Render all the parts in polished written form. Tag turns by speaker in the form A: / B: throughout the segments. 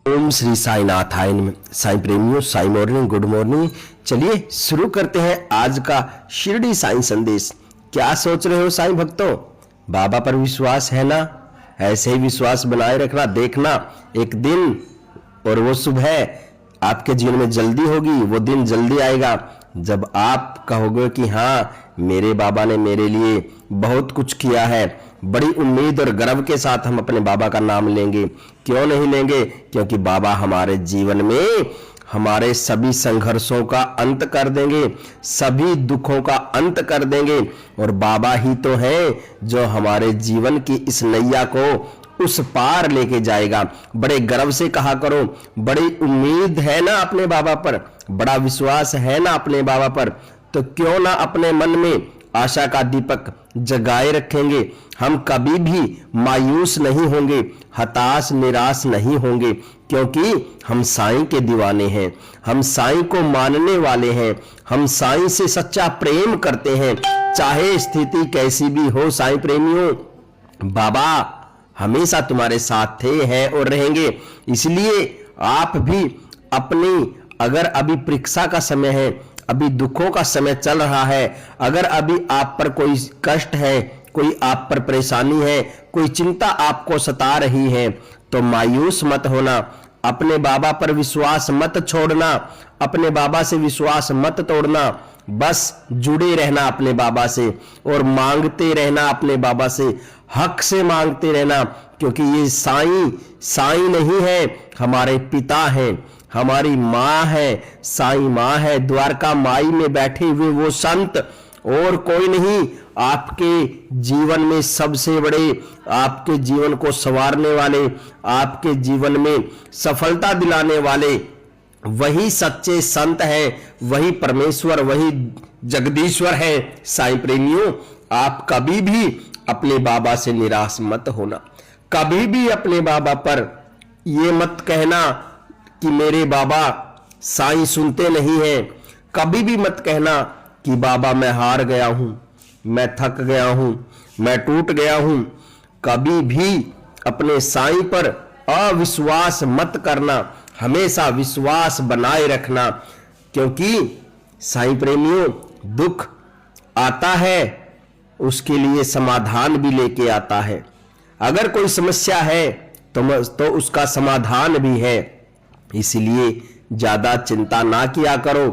A: ओम श्री साईनाथाय नमः। साई प्रेमियों, Sai morning, good morning. चलिए शुरू करते हैं आज का शिरडी साई संदेश। क्या सोच रहे हो साई भक्तों? बाबा पर विश्वास है ना? ऐसे ही विश्वास बनाए रखना। देखना एक दिन और वो सुबह आपके जीवन में जल्दी होगी। वो दिन जल्दी आएगा जब आप कहोगे कि हाँ, मेरे बाबा ने मेरे लिए बहुत कुछ किया है। बड़ी उम्मीद और गर्व के साथ हम अपने बाबा का नाम लेंगे। क्यों नहीं लेंगे? क्योंकि बाबा हमारे जीवन में हमारे सभी संघर्षों का अंत कर देंगे, सभी दुखों का अंत कर देंगे। और बाबा ही तो है जो हमारे जीवन की इस नैया को उस पार लेके जाएगा। बड़े गर्व से कहा करो, बड़ी उम्मीद है ना अपने बाबा पर, बड़ा विश्वास है ना अपने बाबा पर, तो क्यों ना अपने मन में आशा का दीपक जगाए रखेंगे। हम कभी भी मायूस नहीं होंगे, हताश निराश नहीं होंगे, क्योंकि हम साईं के दीवाने हैं, हम साईं को मानने वाले हैं, हम साईं से सच्चा प्रेम करते हैं। चाहे स्थिति कैसी भी हो साईं प्रेमियों, बाबा हमेशा तुम्हारे साथ थे, हैं और रहेंगे। इसलिए आप भी अपनी, अगर अभी परीक्षा का समय है, अभी दुखों का समय चल रहा है, अगर अभी आप पर कोई कष्ट है, कोई आप पर परेशानी है, कोई चिंता आपको सता रही है, तो मायूस मत होना। अपने बाबा पर विश्वास मत छोड़ना, अपने बाबा से विश्वास मत तोड़ना। बस जुड़े रहना अपने बाबा से और मांगते रहना अपने बाबा से, हक से मांगते रहना। क्योंकि ये साईं नहीं है, हमारे पिता हैं, हमारी माँ है, साईं माँ है, द्वारका माई में बैठे हुए वो संत और कोई नहीं। आपके जीवन में सबसे बड़े, आपके जीवन को संवारने वाले, आपके जीवन में सफलता दिलाने वाले वही सच्चे संत हैं, वही परमेश्वर, वही जगदीश्वर है। साईं प्रेमियों, आप कभी भी अपने बाबा से निराश मत होना। कभी भी अपने बाबा पर ये मत कहना कि मेरे बाबा साईं सुनते नहीं हैं। कभी भी मत कहना कि बाबा मैं हार गया हूं, मैं थक गया हूं, मैं टूट गया हूं। कभी भी अपने साईं पर अविश्वास मत करना, हमेशा विश्वास बनाए रखना। क्योंकि साईं प्रेमियों, दुख आता है, उसके लिए समाधान भी लेके आता है। अगर कोई समस्या है तो उसका समाधान भी है। इसलिए ज्यादा चिंता ना किया करो।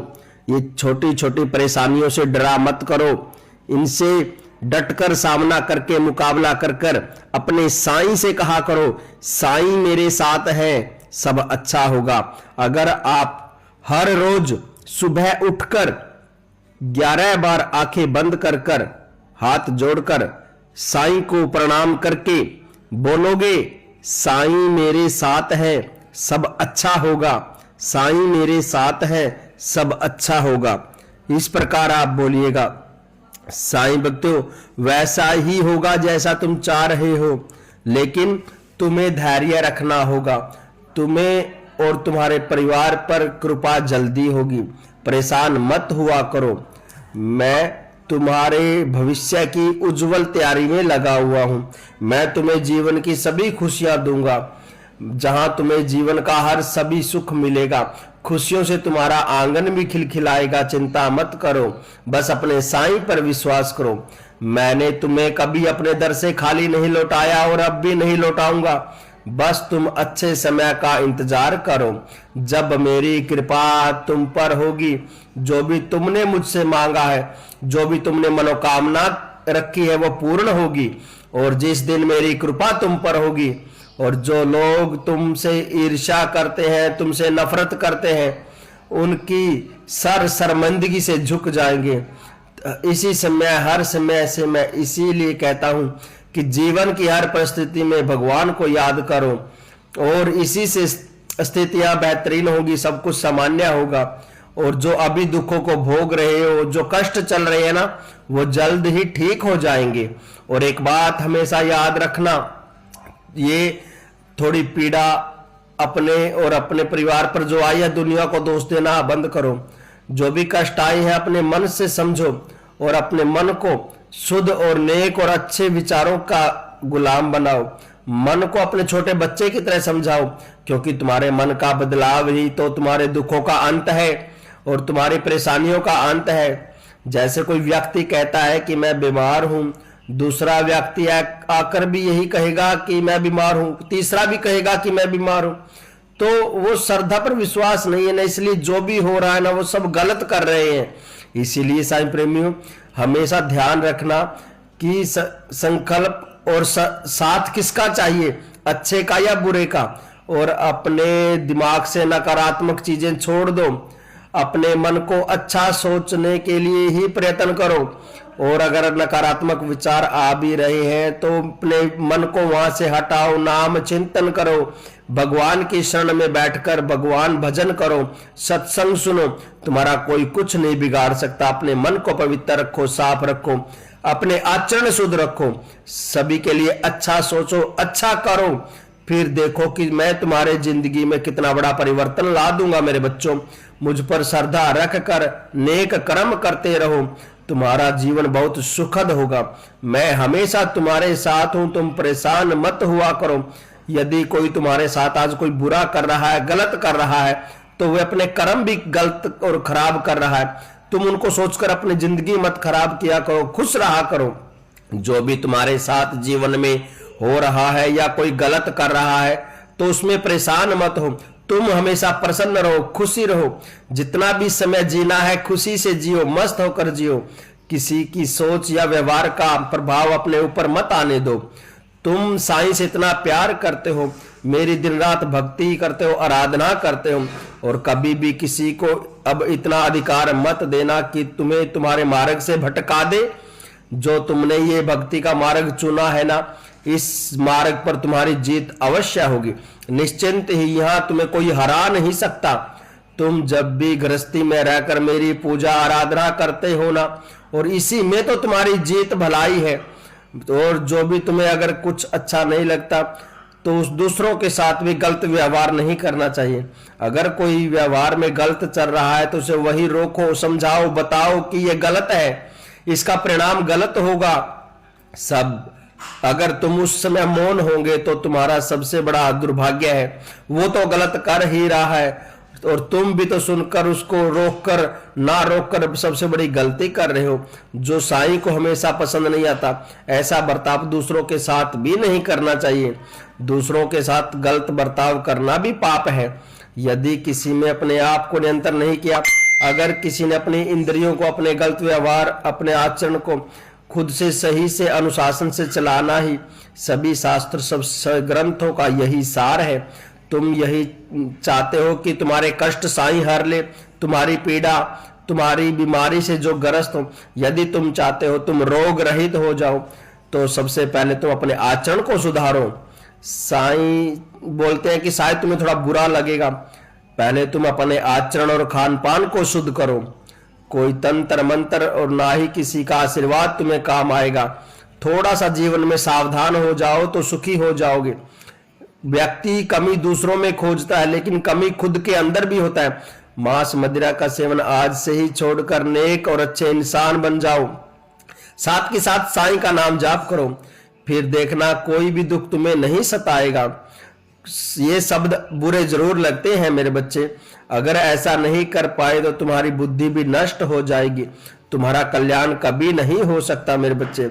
A: ये छोटी छोटी परेशानियों से डरा मत करो। इनसे डटकर सामना करके, मुकाबला कर कर अपने साईं से कहा करो, साईं मेरे साथ है, सब अच्छा होगा। अगर आप हर रोज सुबह उठकर 11 बार आंखें बंद कर कर, हाथ जोड़कर साईं को प्रणाम करके बोलोगे, साईं मेरे साथ है, सब अच्छा होगा, साईं मेरे साथ है, सब अच्छा होगा, इस प्रकार आप बोलिएगा। साईं भक्तों, वैसा ही होगा जैसा तुम चाह रहे हो, लेकिन तुम्हें धैर्य रखना होगा। तुम्हें और तुम्हारे परिवार पर कृपा जल्दी होगी। परेशान मत हुआ करो। मैं तुम्हारे भविष्य की उज्जवल तैयारी में लगा हुआ हूं। मैं तुम्हें जीवन की सभी खुशियां दूंगा, जहां तुम्हें जीवन का हर सभी सुख मिलेगा। खुशियों से तुम्हारा आंगन भी खिलखिलाएगा। चिंता मत करो, बस अपने साईं पर विश्वास करो। मैंने तुम्हें कभी अपने दर से खाली नहीं लौटाया और अब भी नहीं लौटाऊंगा। बस तुम अच्छे समय का इंतजार करो, जब मेरी कृपा तुम पर होगी। जो भी तुमने मुझसे मांगा है, जो भी तुमने मनोकामना रखी है, वो पूर्ण होगी। और जिस दिन मेरी कृपा तुम पर होगी और जो लोग तुमसे ईर्ष्या करते हैं, तुमसे नफरत करते हैं, उनकी शर्मिंदगी से झुक जाएंगे। इसी समय, हर समय से मैं इसीलिए कहता हूं कि जीवन की हर परिस्थिति में भगवान को याद करो, और इसी से स्थितियां बेहतरीन होगी, सब कुछ सामान्य होगा। और जो अभी दुखों को भोग रहे हो, जो कष्ट चल रहे हैं ना, वो जल्द ही ठीक हो जाएंगे। और एक बात हमेशा याद रखना, ये थोड़ी पीड़ा अपने और अपने परिवार पर जो आई है, दुनिया को दोष देना बंद करो। जो भी कष्ट आए हैं अपने मन से समझो और अपने मन को शुद्ध और नेक और अच्छे विचारों का गुलाम बनाओ। मन को अपने छोटे बच्चे की तरह समझाओ, क्योंकि तुम्हारे मन का बदलाव ही तो तुम्हारे दुखों का अंत है और तुम्हारी परेशानियों का अंत है। जैसे कोई व्यक्ति कहता है कि मैं बीमार हूं, दूसरा व्यक्ति आकर भी यही कहेगा कि मैं बीमार हूं, तीसरा भी कहेगा कि मैं बीमार हूं, तो वो श्रद्धा पर विश्वास नहीं है ना, इसलिए जो भी हो रहा है ना वो सब गलत कर रहे हैं। इसीलिए साईं प्रेमियों, हमेशा ध्यान रखना कि संकल्प और साथ किसका चाहिए, अच्छे का या बुरे का। और अपने दिमाग से नकारात्मक चीजें छोड़ दो, अपने मन को अच्छा सोचने के लिए ही प्रयत्न करो। और अगर नकारात्मक विचार आ भी रहे हैं तो अपने मन को वहां से हटाओ, नाम चिंतन करो, भगवान की शरण में बैठकर भगवान भजन करो, सत्संग सुनो। तुम्हारा कोई कुछ नहीं बिगाड़ सकता। अपने मन को पवित्र रखो, साफ रखो, अपने आचरण शुद्ध रखो, सभी के लिए अच्छा सोचो, अच्छा करो, फिर देखो कि मैं तुम्हारे जिंदगी में कितना बड़ा परिवर्तन ला दूंगा। मेरे बच्चों, मुझ पर श्रद्धा रख कर नेक कर्म करते रहो, तुम्हारा जीवन बहुत सुखद होगा। मैं हमेशा तुम्हारे साथ हूं, तुम परेशान मत हुआ करो। यदि कोई तुम्हारे साथ आज कोई बुरा कर रहा है, गलत कर रहा है, तो वह अपने कर्म भी गलत और खराब कर रहा है। तुम उनको सोचकर अपनी जिंदगी मत खराब किया करो, खुश रहा करो। जो भी तुम्हारे साथ जीवन में हो रहा है या कोई गलत कर रहा है तो उसमें परेशान मत हो, तुम हमेशा प्रसन्न रहो, खुशी रहो। जितना भी समय जीना है खुशी से जियो, मस्त होकर जियो। किसी की सोच या व्यवहार का प्रभाव अपने ऊपर मत आने दो। तुम साईं से इतना प्यार करते हो, मेरी दिन रात भक्ति करते हो, आराधना करते हो, और कभी भी किसी को अब इतना अधिकार मत देना कि तुम्हें तुम्हारे मार्ग से भटका दे। जो तुमने ये भक्ति का मार्ग चुना है ना, इस मार्ग पर तुम्हारी जीत अवश्य होगी, निश्चिंत ही। यहां तुम्हें कोई हरा नहीं सकता। तुम जब भी गृहस्थी में रहकर मेरी पूजा आराधना करते हो ना, और इसी में तो तुम्हारी जीत भलाई है। और जो भी तुम्हें अगर कुछ अच्छा नहीं लगता तो उस दूसरों के साथ भी गलत व्यवहार नहीं करना चाहिए। अगर कोई व्यवहार में गलत चल रहा है तो उसे वही रोको, समझाओ, बताओ कि ये गलत है, इसका परिणाम गलत होगा सब। अगर तुम उस समय मौन होंगे तो तुम्हारा सबसे बड़ा दुर्भाग्य है। वो तो गलत कर ही रहा है और तुम भी तो सुनकर उसको रोककर ना रोककर सबसे बड़ी गलती कर रहे हो, जो साईं को हमेशा पसंद नहीं आता। ऐसा बर्ताव दूसरों के साथ भी नहीं करना चाहिए। दूसरों के साथ गलत बर्ताव करना भी पाप है। यदि किसी ने अपने आप को नियंत्रण नहीं किया, अगर किसी ने अपनी इंद्रियों को, अपने गलत व्यवहार, अपने आचरण को खुद से सही से अनुशासन से चलाना ही सभी शास्त्र, सब ग्रंथों का यही सार है। तुम यही चाहते हो कि तुम्हारे कष्ट साईं हर ले, तुम्हारी पीड़ा, तुम्हारी बीमारी से जो ग्रस्त हो। यदि तुम चाहते हो तुम रोग रहित हो जाओ, तो सबसे पहले तुम अपने आचरण को सुधारो। साईं बोलते हैं कि शायद तुम्हें थोड़ा बुरा लगेगा, पहले तुम अपने आचरण और खान पान को शुद्ध करो। कोई तंत्र मंत्र और ना ही किसी का आशीर्वाद तुम्हें काम आएगा। थोड़ा सा जीवन में सावधान हो जाओ तो सुखी हो जाओगे। व्यक्ति कमी दूसरों में खोजता है, लेकिन कमी खुद के अंदर भी होता है। मांस मदिरा का सेवन आज से ही छोड़कर नेक और अच्छे इंसान बन जाओ। साथ के साथ साईं का नाम जाप करो, फिर देखना कोई भी दुख तुम्हें नहीं सताएगा। ये शब्द बुरे जरूर लगते हैं मेरे बच्चे, अगर ऐसा नहीं कर पाए तो तुम्हारी बुद्धि भी नष्ट हो जाएगी, तुम्हारा कल्याण कभी नहीं हो सकता मेरे बच्चे।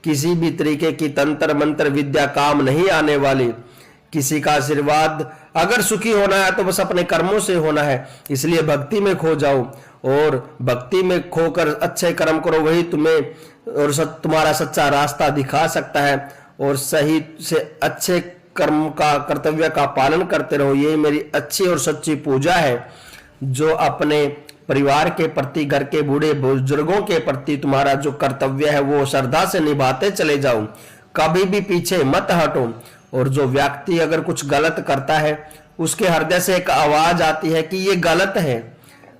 A: किसी भी तरीके की तंत्र मंत्र विद्या काम नहीं आने वाली। किसी का आशीर्वाद, अगर सुखी होना है तो बस अपने कर्मों से होना है। इसलिए भक्ति में खो जाओ, और भक्ति में खोकर अच्छे कर्म करो, वही तुम्हें और तुम्हारा सच्चा रास्ता दिखा सकता है। और सही से अच्छे कर्म का, कर्तव्य का पालन करते रहो। ये मेरी अच्छी और सच्ची पूजा है। जो अपने परिवार के प्रति, घर के बूढ़े बुजुर्गों के प्रति तुम्हारा जो कर्तव्य है वो श्रद्धा से निभाते चले जाओ, कभी भी पीछे मत हटो। और जो व्यक्ति अगर कुछ गलत करता है, उसके हृदय से एक आवाज आती है कि ये गलत है,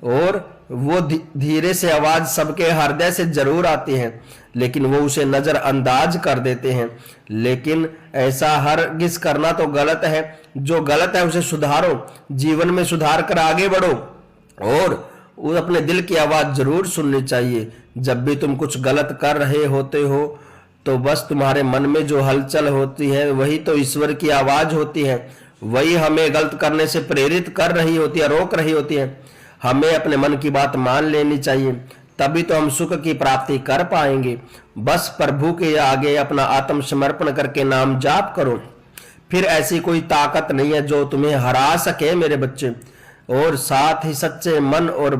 A: और वो धीरे से आवाज सबके हृदय से जरूर आती है, लेकिन वो उसे नजरअंदाज कर देते हैं। लेकिन ऐसा हरगिज करना तो गलत है। जो गलत है उसे सुधारो, जीवन में सुधार कर आगे बढ़ो, और अपने दिल की आवाज जरूर सुननी चाहिए। जब भी तुम कुछ गलत कर रहे होते हो तो बस तुम्हारे मन में जो हलचल होती है वही तो ईश्वर की आवाज होती है, वही हमें गलत करने से प्रेरित कर रही होती है, रोक रही होती है। हमें अपने मन की बात मान लेनी चाहिए, तभी तो हम सुख की प्राप्ति कर पाएंगे। बस प्रभु के आगे अपना आत्मसमर्पण करके नाम जाप करो, फिर ऐसी कोई ताकत नहीं है जो तुम्हें हरा सके मेरे बच्चे। और साथ ही सच्चे मन और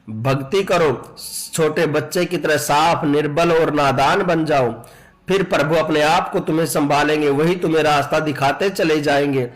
A: भक्ति करो, छोटे बच्चे की तरह साफ, निर्बल और नादान बन जाओ, फिर प्रभु अपने आप को तुम्हें संभालेंगे, वही तुम्हें रास्ता दिखाते चले जाएंगे।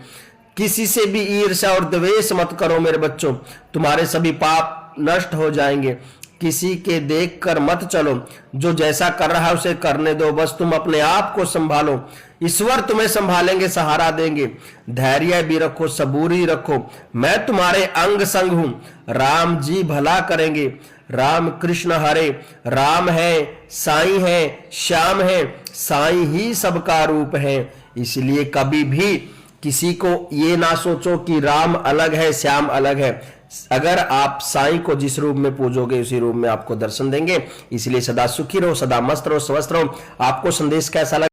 A: किसी से भी ईर्ष्या और द्वेष मत करो मेरे बच्चों, तुम्हारे सभी पाप नष्ट हो जाएंगे। किसी के देखकर मत चलो, जो जैसा कर रहा है उसे करने दो, बस तुम अपने आप को संभालो, ईश्वर तुम्हें संभालेंगे, सहारा देंगे। धैर्य भी रखो, सबूरी रखो, मैं तुम्हारे अंग संग हूं, राम जी भला करेंगे। राम कृष्ण हरे, राम है, साईं है, श्याम है, साईं ही सबका रूप है। इसलिए कभी भी किसी को ये ना सोचो कि राम अलग है, श्याम अलग है। अगर आप साईं को जिस रूप में पूजोगे उसी रूप में आपको दर्शन देंगे। इसलिए सदा सुखी रहो, सदा मस्त रहो, स्वस्थ रहो। आपको संदेश कैसा लगा?